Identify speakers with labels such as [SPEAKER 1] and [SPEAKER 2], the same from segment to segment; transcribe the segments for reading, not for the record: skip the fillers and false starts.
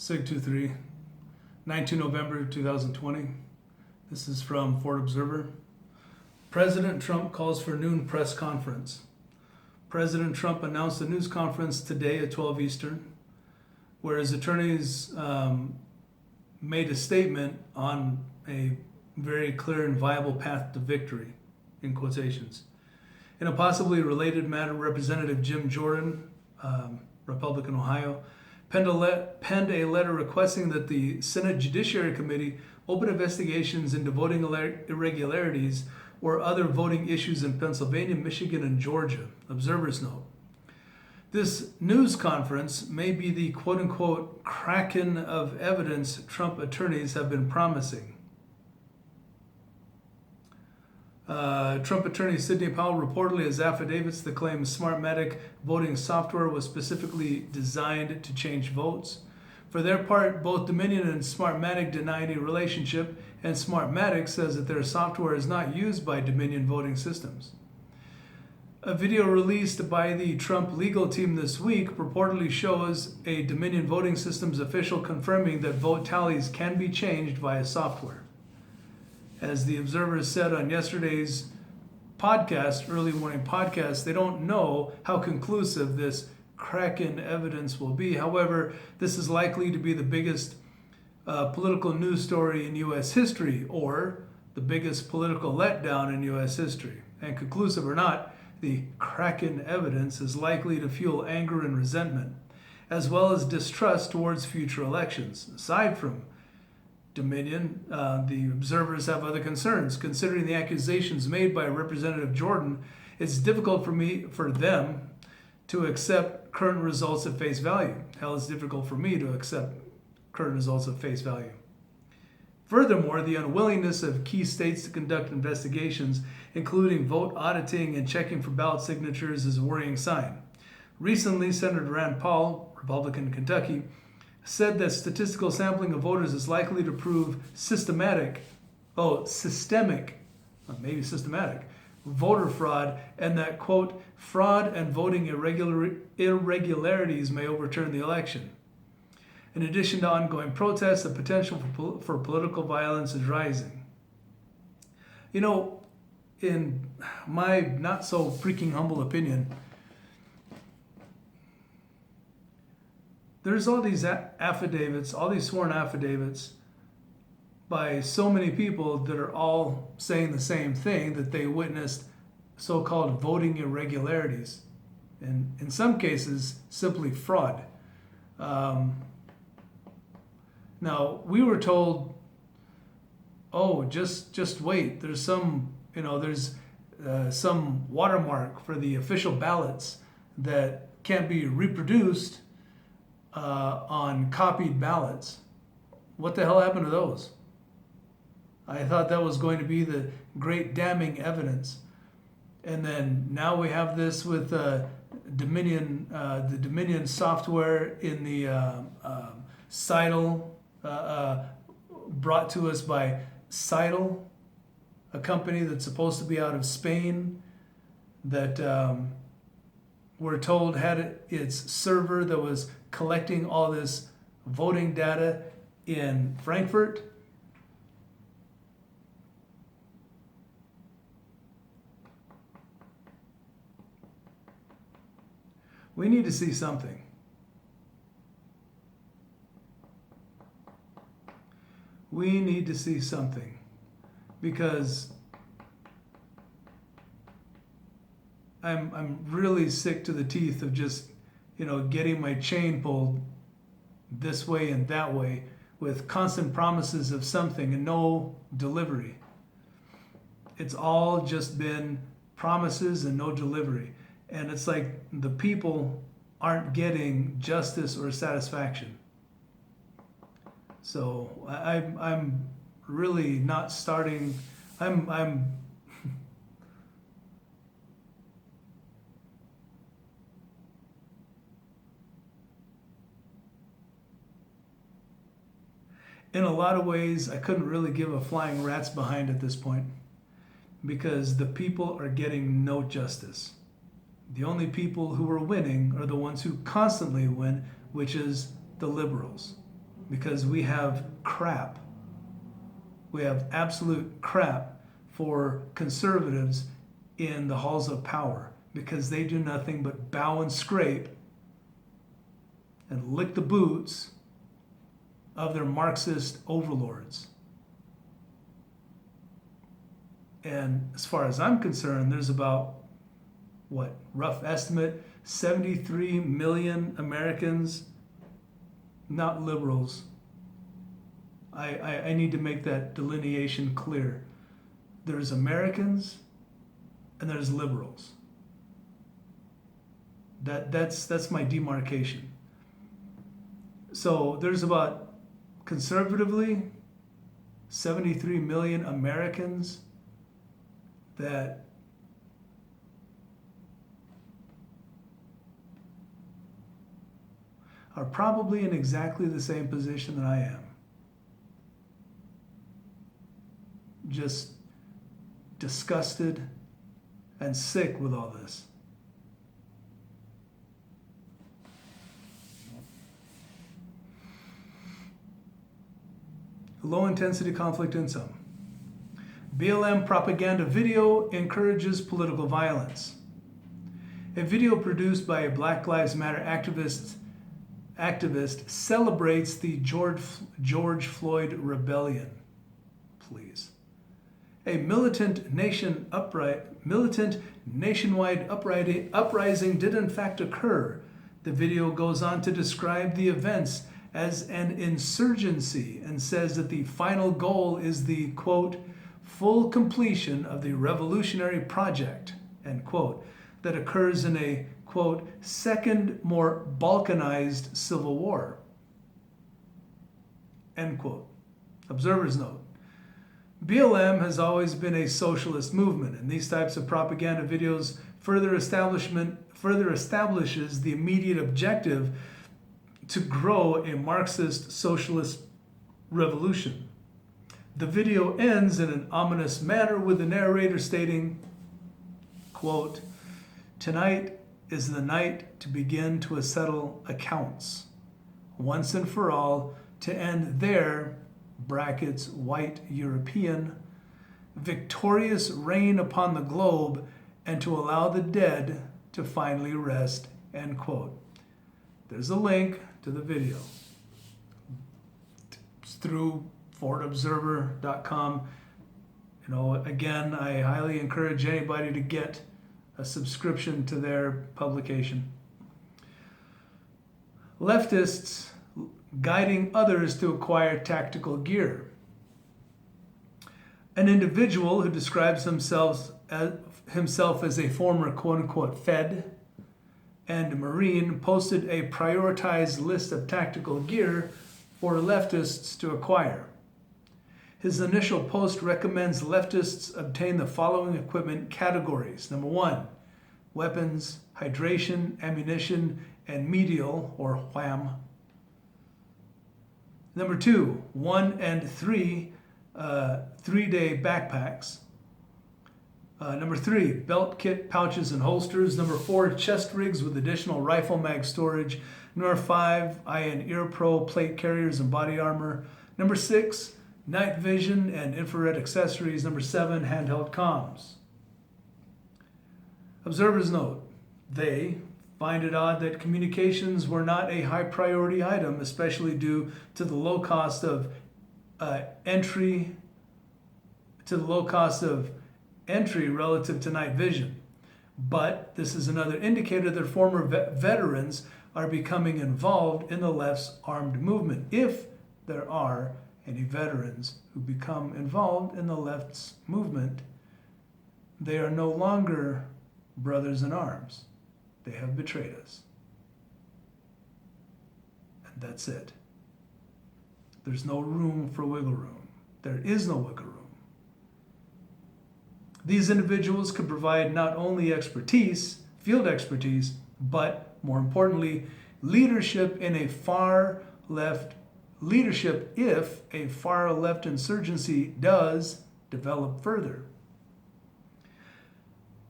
[SPEAKER 1] SIG-23, 19 November 2020. This is from Fort Observer. President Trump calls for noon press conference. President Trump announced a news conference today at 12 Eastern, where his attorneys made a statement on a very clear and viable path to victory, in quotations. In a possibly related matter, Representative Jim Jordan, Republican Ohio, penned a letter requesting that the Senate Judiciary Committee open investigations into voting irregularities or other voting issues in Pennsylvania, Michigan, and Georgia. Observers note. This news conference may be the quote-unquote kraken of evidence Trump attorneys have been promising. Trump attorney Sidney Powell reportedly has affidavits that claim Smartmatic voting software was specifically designed to change votes. For their part, both Dominion and Smartmatic deny any relationship, and Smartmatic says that their software is not used by Dominion voting systems. A video released by the Trump legal team this week purportedly shows a Dominion voting systems official confirming that vote tallies can be changed via software. As the Observer said on yesterday's podcast, early morning podcast, they don't know how conclusive this kraken evidence will be. However, this is likely to be the biggest political news story in U.S. history, or the biggest political letdown in U.S. history. And conclusive or not, the kraken evidence is likely to fuel anger and resentment, as well as distrust towards future elections. Aside from Dominion, the observers have other concerns. Considering the accusations made by Representative Jordan, it's difficult for them to accept current results at face value. Hell, it's difficult for me to accept current results at face value. Furthermore, the unwillingness of key states to conduct investigations, including vote auditing and checking for ballot signatures, is a worrying sign. Recently, Senator Rand Paul, Republican in Kentucky, said that statistical sampling of voters is likely to prove systematic voter fraud, and that, quote, fraud and voting irregularities may overturn the election. In addition to ongoing protests, the potential for political violence is rising. You know, in my not so freaking humble opinion, there's all these affidavits, all these sworn affidavits by so many people that are all saying the same thing, that they witnessed so-called voting irregularities, and in some cases, simply fraud. Now, we were told, oh, just wait. There's some watermark for the official ballots that can't be reproduced on copied ballots. What the hell happened to those? I thought that was going to be the great damning evidence. And then now we have this with Dominion, the Dominion software in the Seidel, brought to us by Seidel, a company that's supposed to be out of Spain, that we're told had its server that was collecting all this voting data in Frankfurt. We need to see something. We need to see something, because I'm really sick to the teeth of just, getting my chain pulled this way and that way with constant promises of something and no delivery. It's all just been promises and no delivery. And it's like the people aren't getting justice or satisfaction. So I'm really not starting. I'm in a lot of ways, I couldn't really give a flying rat's behind at this point, because the people are getting no justice. The only people who are winning are the ones who constantly win, which is the liberals. because we have crap. We have absolute crap for conservatives in the halls of power, because they do nothing but bow and scrape and lick the boots of their Marxist overlords. And as far as I'm concerned, there's about, rough estimate, 73 million Americans, not liberals. I need to make that delineation clear. There's Americans and there's liberals. That's my demarcation. So there's about, conservatively, 73 million Americans that are probably in exactly the same position that I am. Just disgusted and sick with all this. Low intensity conflict in some. BLM propaganda video encourages political violence. A video produced by a Black Lives Matter activist celebrates the George Floyd rebellion. Please. A militant nationwide uprising did in fact occur. The video goes on to describe the events as an insurgency and says that the final goal is the, quote, full completion of the revolutionary project, end quote, that occurs in a, quote, second, more balkanized civil war, end quote. Observer's note. BLM has always been a socialist movement, and these types of propaganda videos further establishes the immediate objective to grow a Marxist socialist revolution. The video ends in an ominous manner with the narrator stating, quote, tonight is the night to begin to settle accounts, once and for all, to end their, brackets, white European, victorious reign upon the globe, and to allow the dead to finally rest, end quote. There's a link to the video. It's through FortObserver.com. You know, again, I highly encourage anybody to get a subscription to their publication. Leftists guiding others to acquire tactical gear. An individual who describes himself as a former quote-unquote Fed and Marine posted a prioritized list of tactical gear for leftists to acquire. His initial post recommends leftists obtain the following equipment categories. Number 1, weapons, hydration, ammunition, and medial, or wham. Number 2, 1 and 3, 3-day backpacks. Number 3, belt kit, pouches, and holsters. Number 4, chest rigs with additional rifle mag storage. Number 5, eye and ear pro plate carriers and body armor. Number 6, night vision and infrared accessories. Number 7, handheld comms. Observers note, they find it odd that communications were not a high priority item, especially due to the low cost of entry relative to night vision. But this is another indicator that former veterans are becoming involved in the left's armed movement. If there are any veterans who become involved in the left's movement, they are no longer brothers in arms. They have betrayed us. And that's it. There's no room for wiggle room. There is no wiggle room. These individuals could provide not only expertise, field expertise, but more importantly, leadership if a far left insurgency does develop further.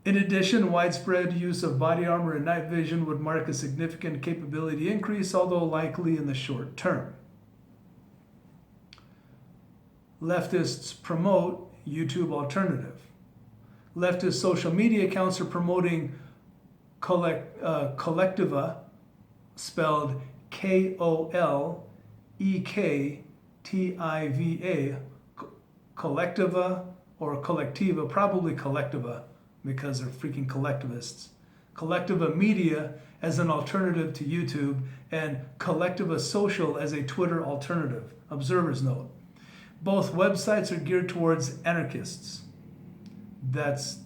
[SPEAKER 1] In addition, widespread use of body armor and night vision would mark a significant capability increase, although likely in the short term. Leftists promote YouTube alternative. Leftist social media accounts are promoting Kolektiva, spelled Kolektiva, Kolektiva or Collectiva, probably Kolektiva because they're freaking collectivists. Kolektiva Media as an alternative to YouTube, and Kolektiva Social as a Twitter alternative. Observer's note. Both websites are geared towards anarchists. That's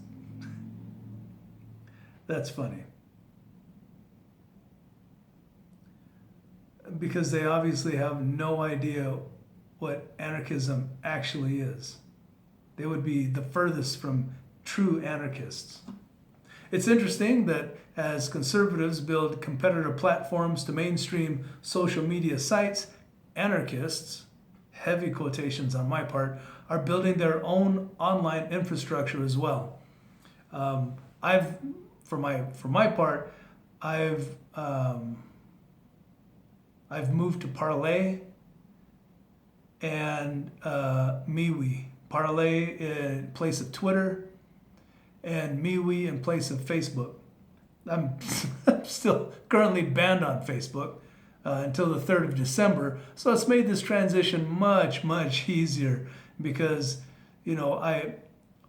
[SPEAKER 1] funny. Because they obviously have no idea what anarchism actually is. They would be the furthest from true anarchists. It's interesting that as conservatives build competitor platforms to mainstream social media sites, anarchists, heavy quotations on my part, are building their own online infrastructure as well. For my part, I've moved to Parler and MeWe. Parler in place of Twitter, and MeWe in place of Facebook. I'm still currently banned on Facebook until the 3rd of December, so it's made this transition much easier because, you know,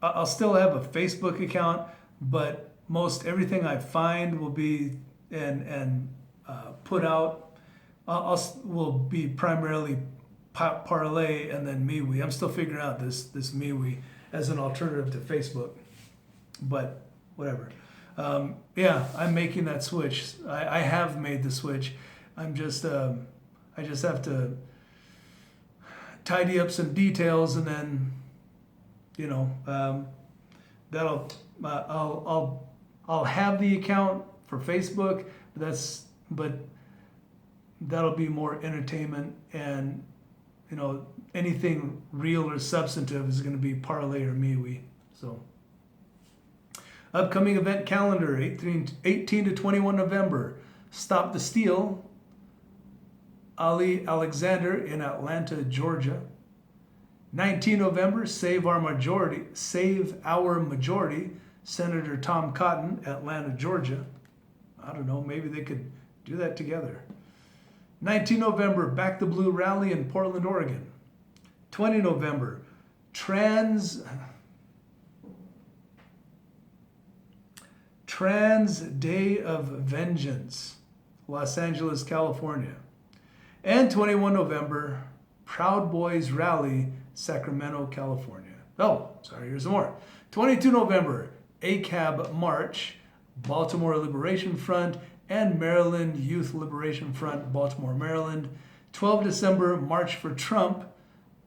[SPEAKER 1] I'll still have a Facebook account, but most everything I find will be and put out will be primarily Parler and then MeWe. I'm still figuring out this MeWe as an alternative to Facebook, but whatever. Yeah, I'm making that switch. I have made the switch. I just have to tidy up some details, and then, you know, I'll have the account for Facebook. But that'll be more entertainment, and, you know, anything real or substantive is going to be Parler or MeWe. So, upcoming event calendar, 18 to 21 November. Stop the Steal, Ali Alexander in Atlanta, Georgia. 19 November, Save Our Majority, Senator Tom Cotton, Atlanta, Georgia. I don't know, maybe they could do that together. 19 November, Back the Blue Rally in Portland, Oregon. 20 November, Trans Day of Vengeance, Los Angeles, California. And 21 November, Proud Boys Rally, Sacramento, California. Oh, sorry, here's some more. 22 November, ACAB March, Baltimore Liberation Front, and Maryland Youth Liberation Front, Baltimore, Maryland. 12 December, March for Trump,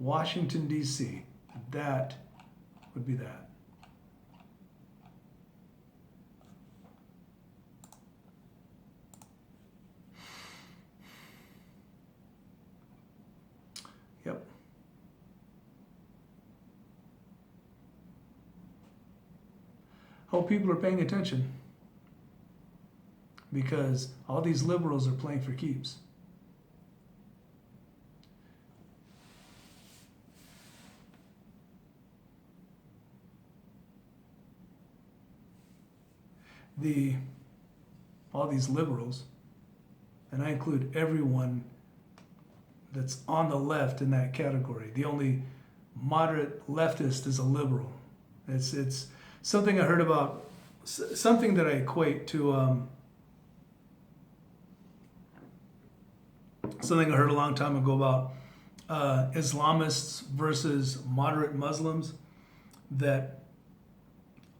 [SPEAKER 1] Washington, D.C. That would be that. Yep. Hope people are paying attention, because all these liberals are playing for keeps. All these liberals, and I include everyone that's on the left in that category. The only moderate leftist is a liberal. It's something I heard about, something that I equate to something I heard a long time ago about Islamists versus moderate Muslims, that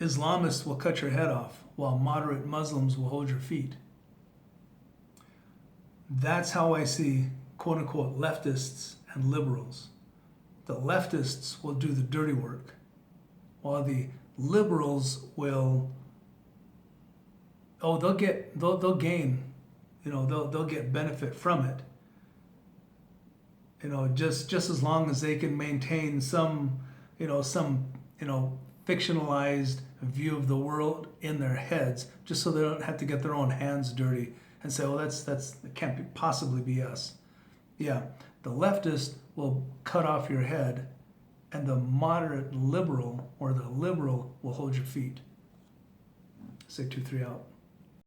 [SPEAKER 1] Islamists will cut your head off while moderate Muslims will hold your feet. That's how I see quote unquote leftists and liberals. The leftists will do the dirty work, while the liberals will, they'll gain, you know, they'll get benefit from it. You know, just as long as they can maintain some fictionalized view of the world in their heads, just so they don't have to get their own hands dirty and say, well, that possibly be us. Yeah, the leftist will cut off your head and the moderate liberal or the liberal will hold your feet. Say 2-3 out.